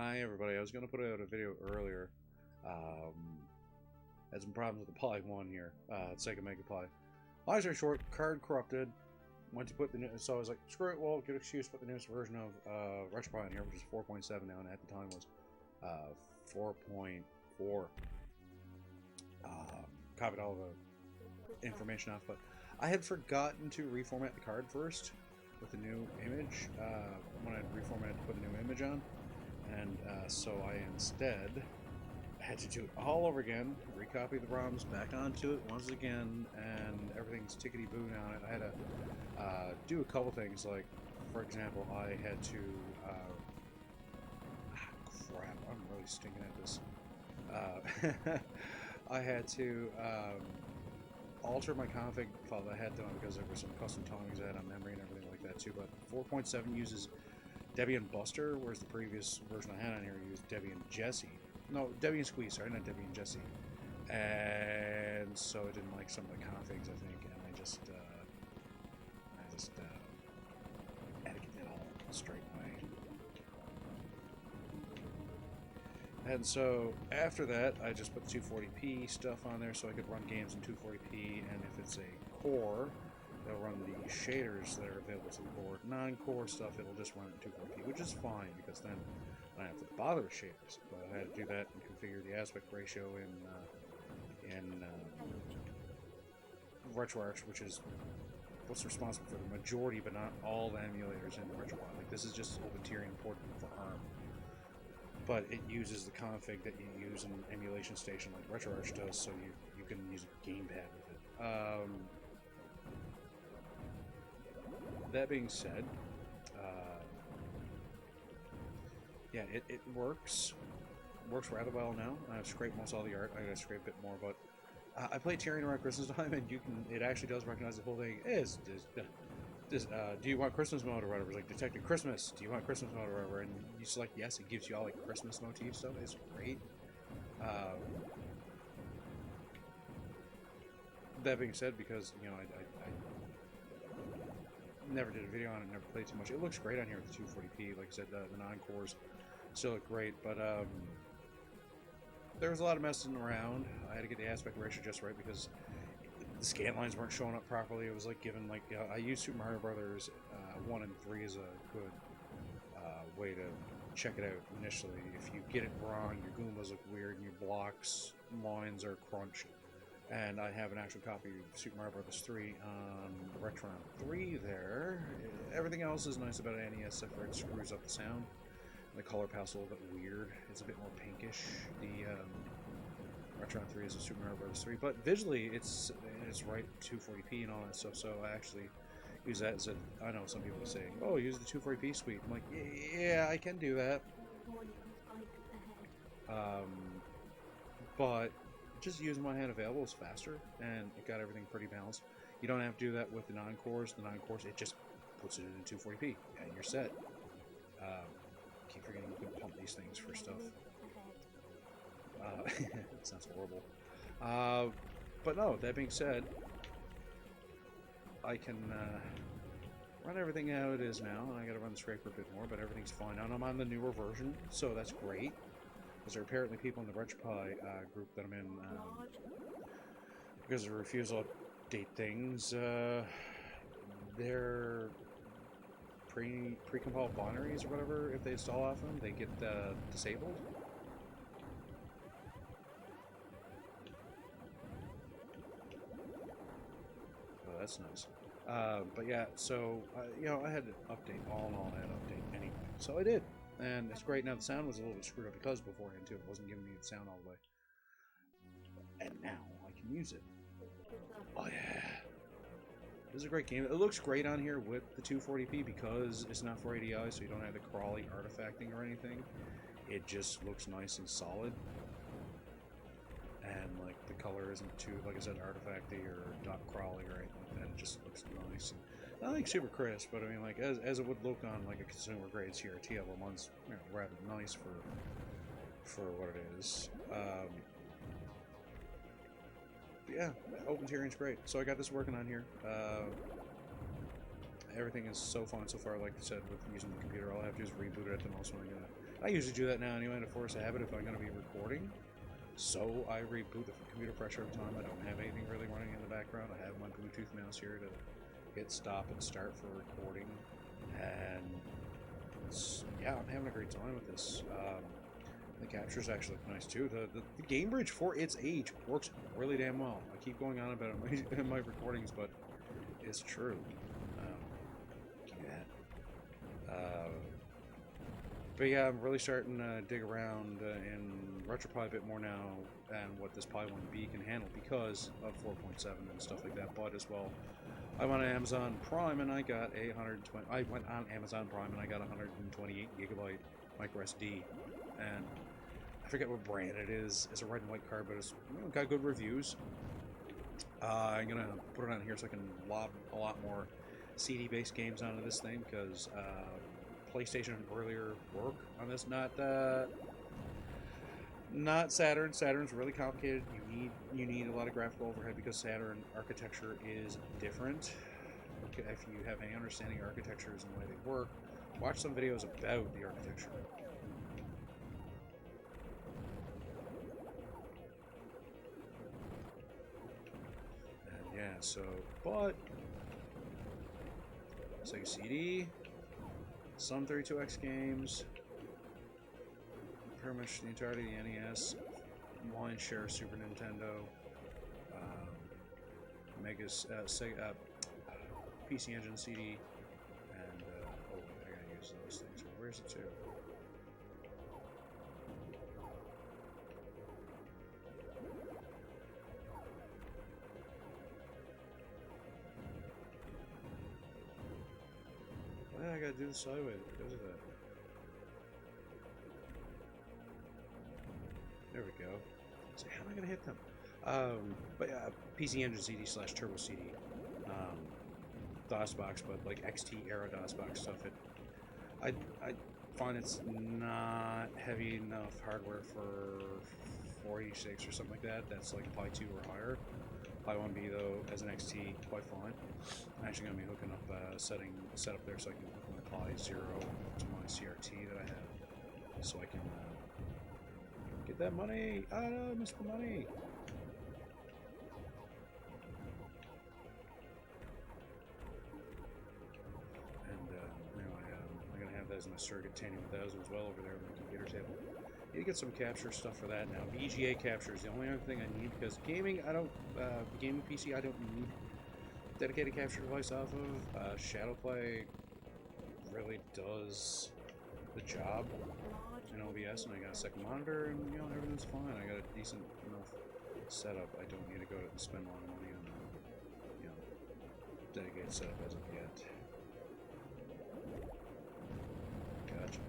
Hi everybody, I was going to put out a video earlier. Had some problems with the Poly 1 here. Sega Mega Poly. Long story short, card corrupted. Went to put the new, so I was like, screw it, well, good excuse, put the newest version of Retropie in here, which is 4.7 now, and at the time was 4.4. Copied all the information off, but I had forgotten to reformat the card first with the new image when I reformatted to put the new image on. And so I instead had to do it all over again, recopy the ROMs back onto it once again, and everything's tickety-boo now. And I had to do a couple things, like, for example, I had to, crap, I'm really stinking at this. I had to alter my config file that I had done because there were some custom timings I had on memory and everything like that too, but 4.7 uses Debian Buster, whereas the previous version I had on here used Debian Jesse. No, Debian Squeeze, sorry, not Debian Jesse. And so it didn't like some of the configs, I think, and I just had to get that all straight away. And so after that, I just put the 240p stuff on there so I could run games in 240p, and if it's a core, they'll run the shaders that are available to the board. Non-core stuff, it'll just run in 240p, which is fine because then I don't have to bother with shaders. But I had to do that and configure the aspect ratio in RetroArch, which is what's responsible for the majority, but not all the emulators in Retropie. Like, this is just OpenTyrian ported for ARM. But it uses the config that you use in an emulation station like RetroArch does, so you can use a gamepad with it. That being said, yeah, it works rather well now. I've scraped most all the art. I gotta scrape a bit more, but I played Tyrian around Christmas time, and it actually does recognize the whole thing. Do you want Christmas mode or whatever? It's like, detected Christmas. Do you want Christmas mode or whatever? And you select yes, it gives you all like Christmas motif stuff. It's great. That being said, because you know I never did a video on it, never played too much. It looks great on here with the 240p. Like I said, the non-cores still look great, but there was a lot of messing around. I had to get the aspect ratio just right because the scan lines weren't showing up properly. It was like given like I used Super Mario Brothers 1 and 3 as a good way to check it out initially. If you get it wrong, your Goombas look weird and your blocks lines are crunched. And I have an actual copy of Super Mario Bros. 3 on Retron 3 there. Everything else is nice about NES, except for it screws up the sound. The color palette's a little bit weird. It's a bit more pinkish. The Retron 3 is a Super Mario Bros. 3, but visually it's right 240p and all that stuff. So I actually use that as I know some people say, "Oh, use the 240p suite." I'm like, yeah, I can do that. But just using what I had available is faster, and it got everything pretty balanced. You don't have to do that with the non-cores. The non-cores, it just puts it in 240p, and you're set. Keep forgetting you can pump these things for stuff. It sounds horrible. But no, that being said, I can run everything how it is now. I gotta run the scraper a bit more, but everything's fine now. And I'm on the newer version, so that's great. Because there are apparently people in the Retropie group that I'm in, because of the refusal to update things, their pre-compiled binaries or whatever, if they install off them, they get disabled. Oh, that's nice. But yeah, so, you know, I had to update all in all, I had to update anyway. So I did. And it's great. Now the sound was a little bit screwed up because beforehand too, it wasn't giving me the sound all the way. And now I can use it. Oh yeah. This is a great game. It looks great on here with the 240p because it's not 480i, so you don't have the crawly artifacting or anything. It just looks nice and solid. And like the color isn't too, like I said, artifacty or dot crawly or anything like that. It just looks nice. And not like super crisp, but I mean, like as it would look on like a consumer grade CRT level one's, you know, rather nice for what it is. Yeah, OpenTyrian's great. So I got this working on here. Everything is so fun so far, like I said, with using the computer. All I have to do is reboot it at the most when I usually do that now anyway to force a habit if I'm going to be recording. So I reboot the computer fresh every time. I don't have anything really running in the background. I have my Bluetooth mouse here to hit stop and start for recording. And yeah, I'm having a great time with this. The captures actually look nice too. The game bridge for its age works really damn well. I keep going on about it in my recordings, but it's true. Give me that. But yeah, I'm really starting to dig around in Retropie a bit more now and what this Pi 1B can handle because of 4.7 and stuff like that. But as well, I went on Amazon Prime and I got a 120. I went on Amazon Prime and I got a 128 gigabyte micro SD, and I forget what brand it is. It's a red and white card, but it's got good reviews. I'm gonna put it on here so I can lob a lot more CD-based games onto this thing because PlayStation earlier work on this. Not Saturn. Saturn's really complicated. You need a lot of graphical overhead because Saturn architecture is different. If you have any understanding of architectures and the way they work, watch some videos about the architecture. And yeah, but Sega CD, some 32X games, pretty much the entirety of the NES, lion's share Super Nintendo, Sega, PC Engine CD, and oh, I gotta use those things. Where's it to? Well, I gotta do the sideways because of that. There we go. So how am I gonna hit them? But PC Engine CD / Turbo CD, DOSBox, but like XT era DOSBox stuff. I find it's not heavy enough hardware for 486 or something like that. That's like Pi 2 or higher. Pi 1B though, as an XT, quite fine. I'm actually gonna be hooking up set up there so I can hook my Pi 0 to my CRT that I have, so I can get that money. Ah, no, I missed the money. I'm gonna have that as my surrogate 10,000 as well over there on the computer table. You get some capture stuff for that now. VGA capture is the only other thing I need because gaming, gaming PC, I don't need dedicated capture device off of. Shadowplay really does the job in OBS, and I got a second monitor, and everything's fine. I got a decent enough setup. I don't need to go and spend a lot of money on dedicated setup as of yet. Gotcha.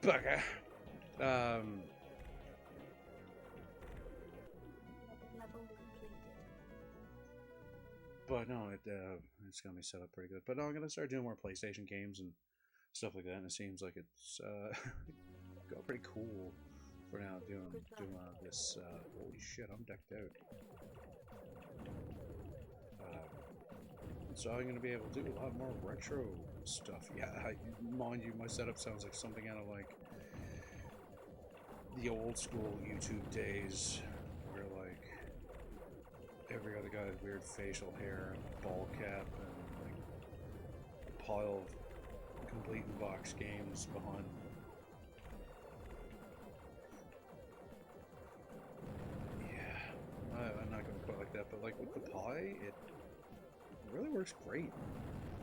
Bugger. But no, it's gonna be set up pretty good. But no, I'm gonna start doing more PlayStation games and stuff like that, and it seems like it's got pretty cool for now doing this. Holy shit, I'm decked out. So I'm gonna be able to do a lot more retro stuff. Yeah, mind you, my setup sounds like something out of like the old school YouTube days, where like every other guy had weird facial hair and a ball cap and like a pile of complete in box games behind them. Yeah, I'm not gonna quite like that, but like with the Pi, it really works great.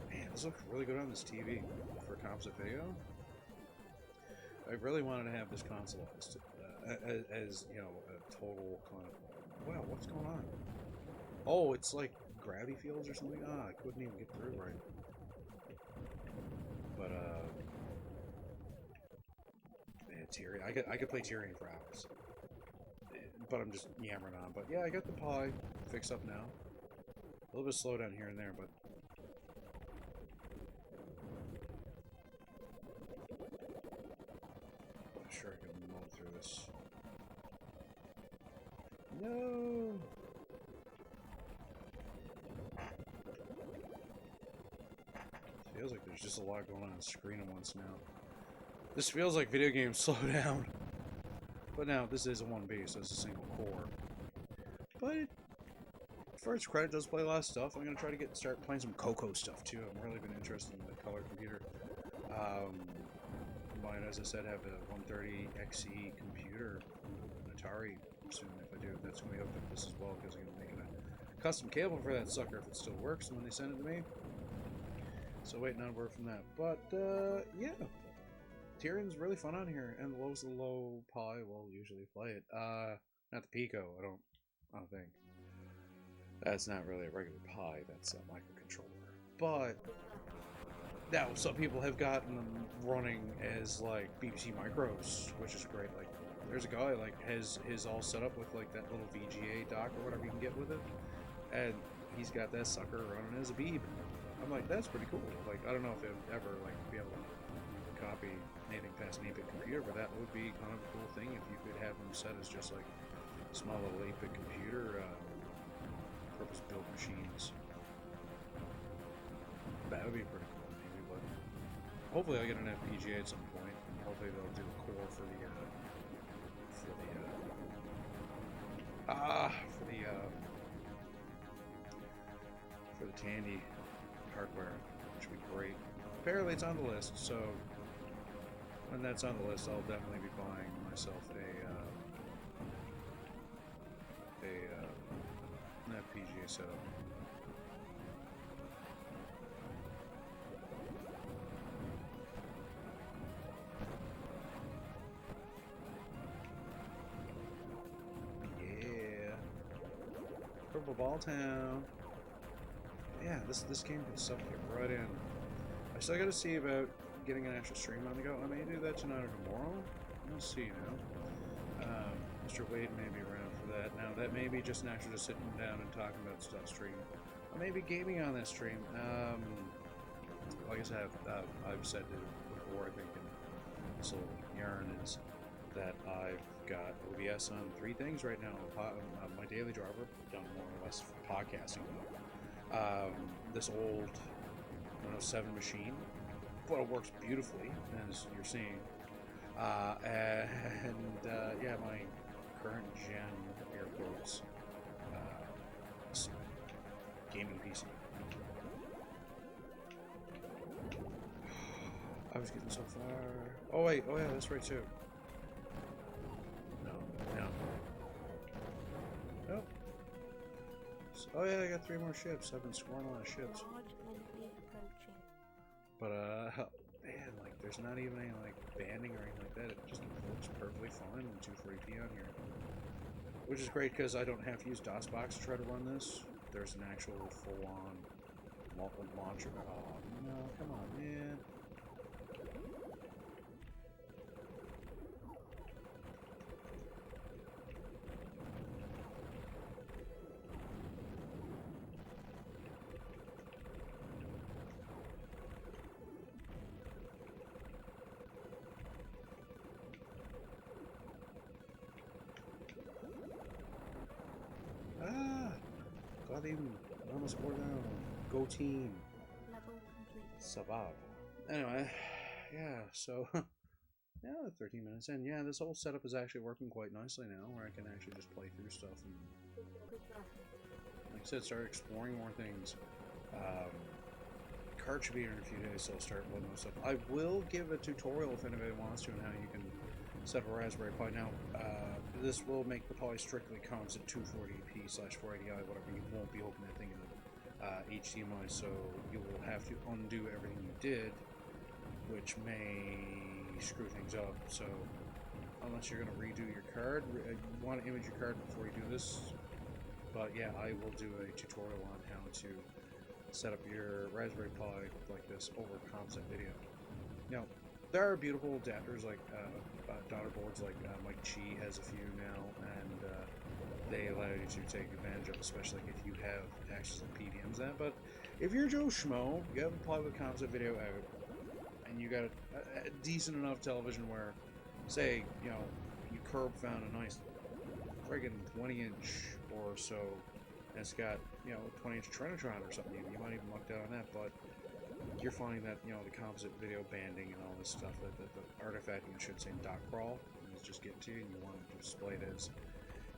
Man, this looks really good on this TV for composite video. I really wanted to have this console as a total kind of, wow, what's going on? Oh, it's like gravity fields or something. I couldn't even get through right. But man, Tyrian, I could play Tyrian for hours. But I'm just yammering on. But yeah, I got the Pi fixed up now. A little bit slow down here and there, but I'm sure I can mow through this. No! Feels like there's just a lot going on the screen at once now. This feels like video games slow down. But now, this is a 1B, so it's a single core. But for its credit, it does play a lot of stuff. I'm going to try to start playing some Coco stuff, too. I've really been interested in the color computer. Might, as I said, have a 130 XE computer, an Atari soon. If I do, that's going to be hooked up to this as well, because I'm going to make a custom cable for that sucker if it still works when they send it to me. So waiting on word from that. But, yeah. Tyrian's really fun on here, and the low's the low Pi will usually play it. Not the Pico, I don't think. That's not really a regular Pi, that's a microcontroller. But now some people have gotten them running as like BBC micros, which is great. Like there's a guy like has his all set up with like that little VGA dock or whatever you can get with it, and he's got that sucker running as a Beeb. I'm like, that's pretty cool. Like I don't know if it would ever like be able to copy anything past an 8-bit computer, but that would be kind of a cool thing if you could have them set as just like small little 8-bit computer purpose-built machines. That would be pretty cool, maybe. But hopefully, I'll get an FPGA at some point. Hopefully, they'll do a core for the Tandy hardware, which would be great. Apparently, it's on the list, so when that's on the list, I'll definitely be buying myself an FPGA setup. Yeah, Purple Ball Town. Yeah, this game can suck you right in. I still gotta see about getting an actual stream on the go. I may do that tonight or tomorrow. We'll see now. Mr. Wade may be around for that. Now, that may be just an actual just sitting down and talking about stuff stream. I may be gaming on that stream. Like I said, I've said it before, I think, in this little yarn, is that I've got OBS on 3 things right now. My daily driver, done more or less for podcasting. This old 107 machine, but it works beautifully, as you're seeing. Yeah, my current gen air quotes gaming PC. I was getting so far. Oh wait, oh yeah, that's right too. No. Nope. Oh yeah, I got 3 more ships. I've been scoring a lot of ships. But man, like there's not even any like banding or anything like that. It just looks perfectly fine in 240p on here, which is great because I don't have to use DOSBox to try to run this. There's an actual full-on launcher. Oh no, come on, man. Got him. Almost more down. Go team. Level complete. Survive. Anyway, yeah, so yeah, 13 minutes in. Yeah, this whole setup is actually working quite nicely now, where I can actually just play through stuff and, like I said, start exploring more things. Card should be here in a few days, so I'll start loading those stuff. I will give a tutorial if anybody wants to on how you can set up a Raspberry Pi. Now, this will make the Pi strictly comms at 240p/480i, whatever. You won't be opening that thing in HDMI, so you will have to undo everything you did, which may screw things up. So, unless you're going to redo your card, you want to image your card before you do this. But yeah, I will do a tutorial on how to set up your Raspberry Pi like this over concept video. Now, there are beautiful adapters like daughter boards, like Mike Chi has a few now, and they allow you to take advantage of, especially if you have access to PDMs. That, but if you're Joe Schmo, you have a Pi with concept video out, and you got a decent enough television where, say, you know, you curb found a nice friggin' 20-inch or so, and it's got, you know, 20-inch Trinitron or something. You might even luck out on that, but you're finding that, you know, the composite video banding and all this stuff, that the artifacting, I should say, in dot crawl is just getting to you, and you want to display it as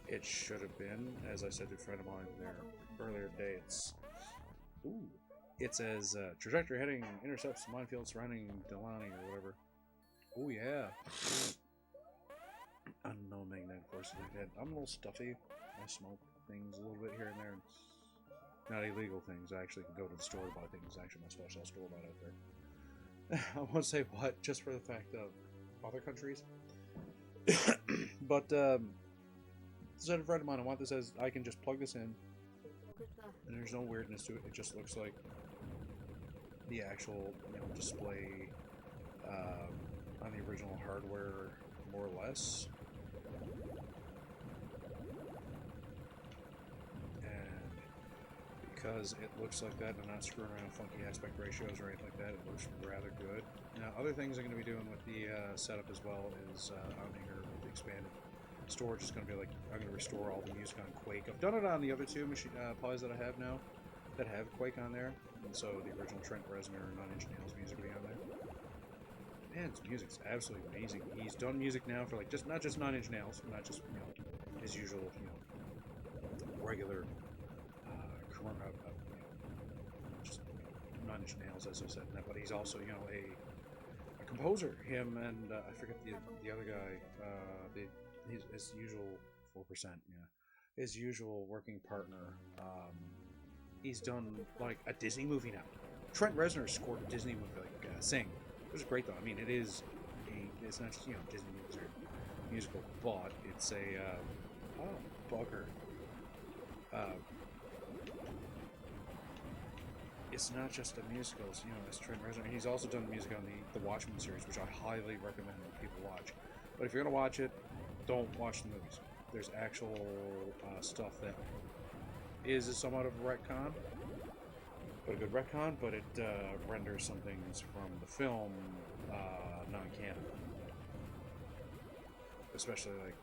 it should have been. As I said to a friend of mine there earlier today, it says trajectory heading intercepts minefield surrounding Delani or whatever. Oh yeah. Unknown magnetic forces like that. I'm a little stuffy. I smoke things a little bit here and there. Not illegal things. I actually can go to the store to buy things. Actually, my special store bought out there. I won't say what, just for the fact of other countries. But said a friend of mine, I want this as I can just plug this in, and there's no weirdness to it. It just looks like the actual, you know, display on the original hardware, more or less. And because it looks like that, and I'm not screwing around with funky aspect ratios or anything like that, it looks rather good. Now, other things I'm going to be doing with the setup as well is on here with the expanded storage is going to be like, I'm going to restore all the music on Quake. I've done it on the other two Pis that I have now that have Quake on there, and so the original Trent Reznor and Nine Inch Nails music will be on there. Man, his music's absolutely amazing. He's done music now for like not just Nine Inch Nails, not just, you know, his usual, you know, regular just Nine Inch Nails, as I said, but he's also, you know, a composer. Him and I forget the other guy, his usual 4%, yeah, his usual working partner. He's done like a Disney movie now. Trent Reznor scored a Disney movie, like Sing. It was great though. I mean, it's not just, you know, Disney movies are musical, but it's a bugger. It's not just a musical, you know, it's Trent Reznor. He's also done music on the Watchmen series, which I highly recommend that people watch. But if you're gonna watch it, don't watch the movies. There's actual stuff that is somewhat of a retcon, but a good retcon, but it renders some things from the film non-canon. Especially like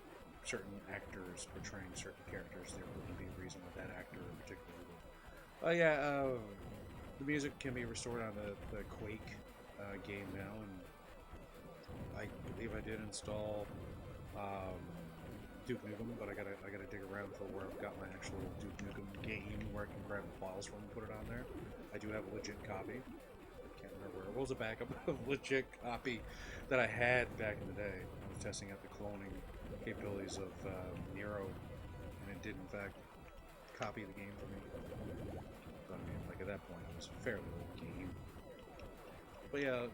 certain actors portraying certain characters, there wouldn't be a reason why that actor in particular would. Oh yeah, the music can be restored on the Quake game now, and I believe I did install Duke Nukem, but I gotta dig around for where I've got my actual Duke Nukem game where I can grab the files from and put it on there. I do have a legit copy. I can't remember where. It was a backup of a legit copy that I had back in the day. I was testing out the cloning capabilities of Nero, and it did in fact copy the game for me. But I mean, like at that point, it was a fairly old game. But yeah,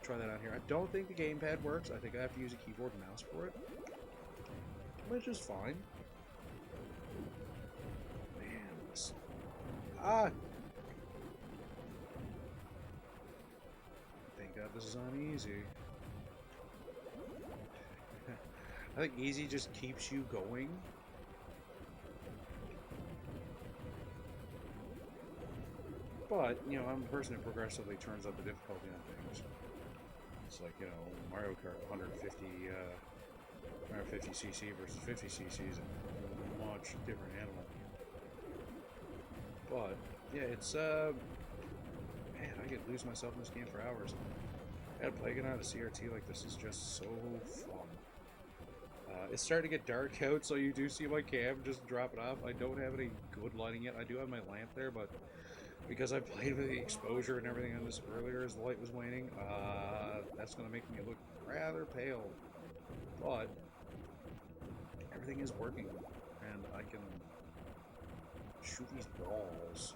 try that out here. I don't think the gamepad works. I think I have to use a keyboard and mouse for it, which is fine. Man, this... Thank God this is on easy. I think easy just keeps you going. But, you know, I'm the person who progressively turns up the difficulty on things. It's like, you know, Mario Kart 150cc versus 50cc is a much different animal. But, yeah, it's, man, I could lose myself in this game for hours. Yeah, playing on a CRT like this is just so fun. It's starting to get dark out, so you do see my cam just drop it off. I don't have any good lighting yet. I do have my lamp there, but because I played with the exposure and everything on this earlier as the light was waning, that's going to make me look rather pale. But everything is working, and I can shoot these balls.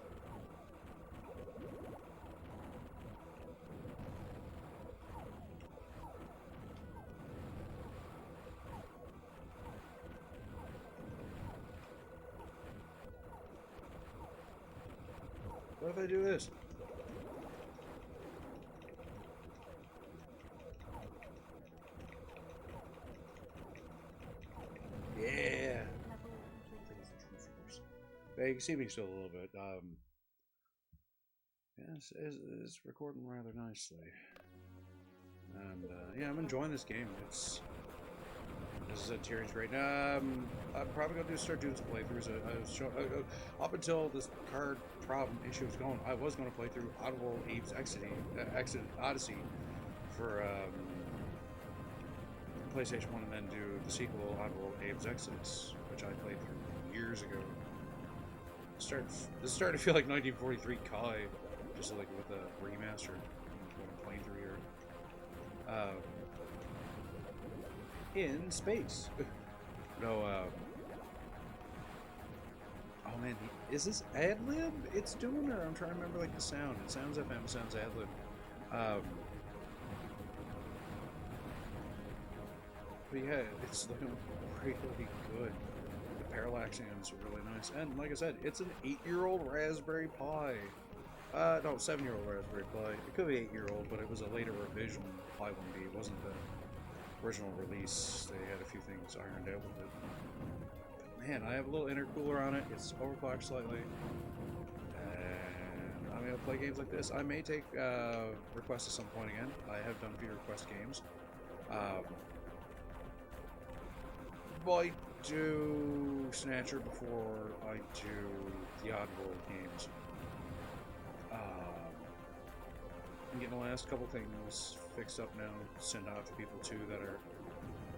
What if I do this? Yeah. Yeah, you can see me still a little bit. Yeah, it's recording rather nicely. And yeah, I'm enjoying this game. It's As I said, Tyrian's great. I'm probably gonna start doing some playthroughs. I was up until this card problem issue was going, I was gonna play through Audible Abe's Exit Odyssey for PlayStation 1, and then do the sequel, Audible Abe's Exodus, which I played through years ago. This is starting to feel like 1943 Kai, just like with a remaster. What I'm playing through here. In space. No, oh man, is this ad-lib it's doing, or I'm trying to remember like the sound. It sounds FM, sounds ad-lib. But yeah, it's looking really good. The parallaxians are really nice. And like I said, it's an 8-year-old Raspberry Pi. No, 7-year-old Raspberry Pi. It could be 8-year-old, but it was a later revision Pi 1B. It wasn't the original release. They had a few things ironed out with it. But man, I have a little intercooler on it. It's overclocked slightly. And I'm going to play games like this. I may take requests at some point again. I have done few request games. Might do Snatcher before I do the Oddworld games. I'm getting the last couple things fixed up now, send out to people too that are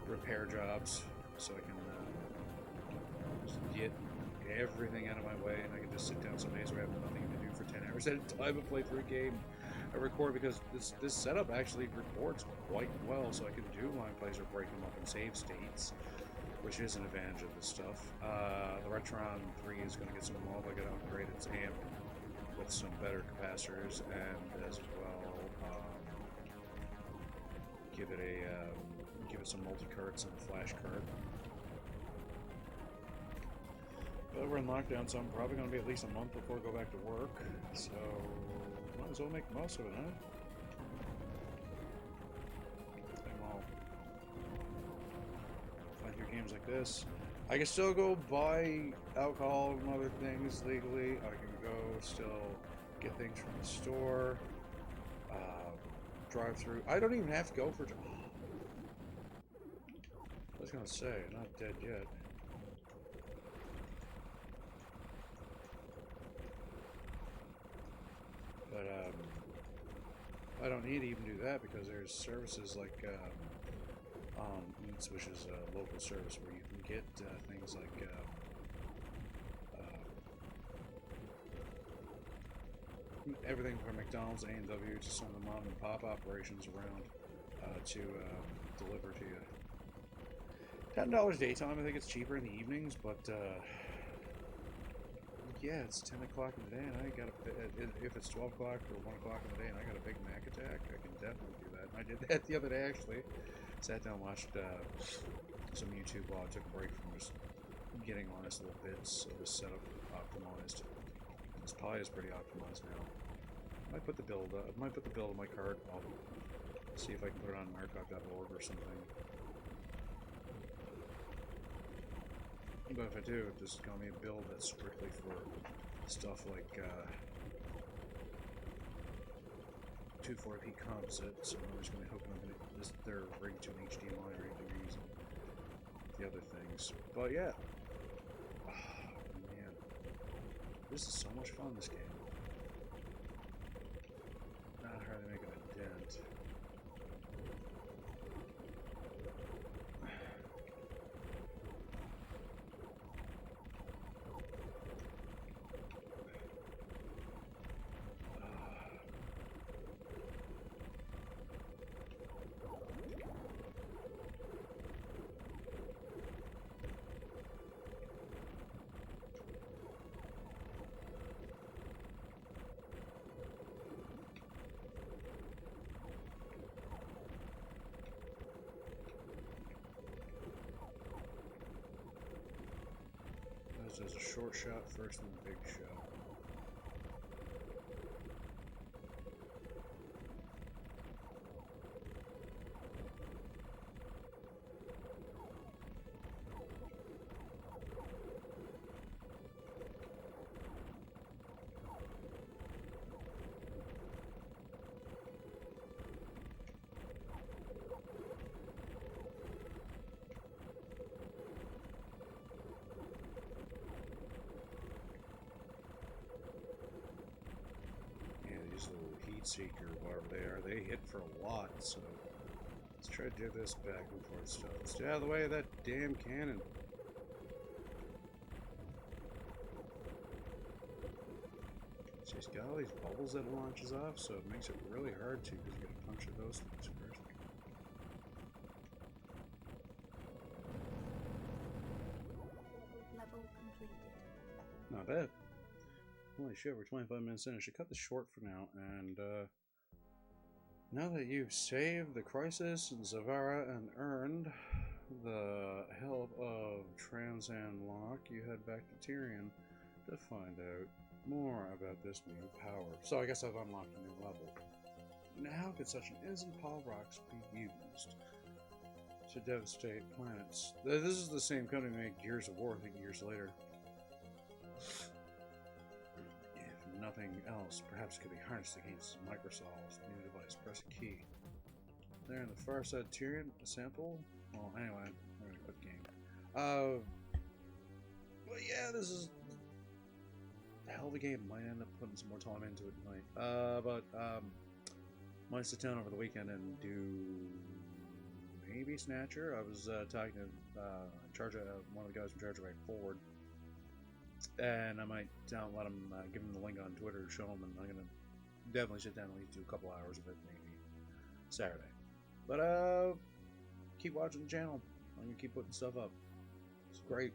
repair jobs, so I can just get everything out of my way, and I can just sit down some days where I have nothing to do for 10 hours at a time and play through a game. I record because this setup actually records quite well, so I can do line plays or break them up in save states, which is an advantage of this stuff. The Retron 3 is going to get some more. I got to upgrade its amp with some better capacitors, and as well give it some multi-carts and a flash card. But we're in lockdown, so I'm probably going to be at least a month before I go back to work. So might as well make the most of it, huh? Games like this. I can still go buy alcohol and other things legally. I can go still get things from the store. Drive through. I don't even have to go for. I was gonna say, not dead yet. But I don't need to even do that because there's services like Eats, which is a local service where you can get things like everything from McDonald's, A&W, to some of the mom and pop operations around to deliver to you. $10 daytime. I think it's cheaper in the evenings, but yeah, it's 10 o'clock in the day, and I got if it's 12 o'clock or 1 o'clock in the day, and I got a Big Mac attack, I can definitely do that. And I did that the other day actually. Sat down and watched some YouTube while I took a break from just getting honest little bits of the setup optimized. This Pi is pretty optimized now. I might put the build of my card. I'll see if I can put it on archive.org or something. But if I do, just call me a build that's strictly for stuff like 240p composite, so I'm just going to be hooking up their rig to an HDMI or AVs and the other things. But yeah, man, this is so much fun, this game. Not hardly making a dent. There's a short shot first and a big shot. Seeker, whatever they are, they hit for a lot, so let's try to do this back and forth stuff. Stay out of the way of that damn cannon. She's got all these bubbles that it launches off, so it makes it really hard to, because you gotta puncture those things first. Level completed. Not bad. Holy shit, we're 25 minutes in. I should cut this short for now, and now that you've saved the crisis in Zavara and earned the help of Transan Lock, you head back to Tyrian to find out more about this new power. So I guess I've unlocked a new level. Now how could such an innocent pile of rocks be used to devastate planets? This is the same company that made Gears of War, I think, years later. If nothing else, perhaps it could be harnessed against Microsoft's new device. Press a key. There in the far side Tyrian, a sample? Well, anyway, we're gonna quit the game. Well, yeah, this is a hell of a game. Might end up putting some more time into it tonight. But might sit down over the weekend and do maybe Snatcher. I was talking to one of the guys from Charger Right Forward, and I might let him give him the link on Twitter, show him, and I'm gonna definitely sit down and at least do a couple hours of it, maybe Saturday. But keep watching the channel. I'm gonna keep putting stuff up. It's great.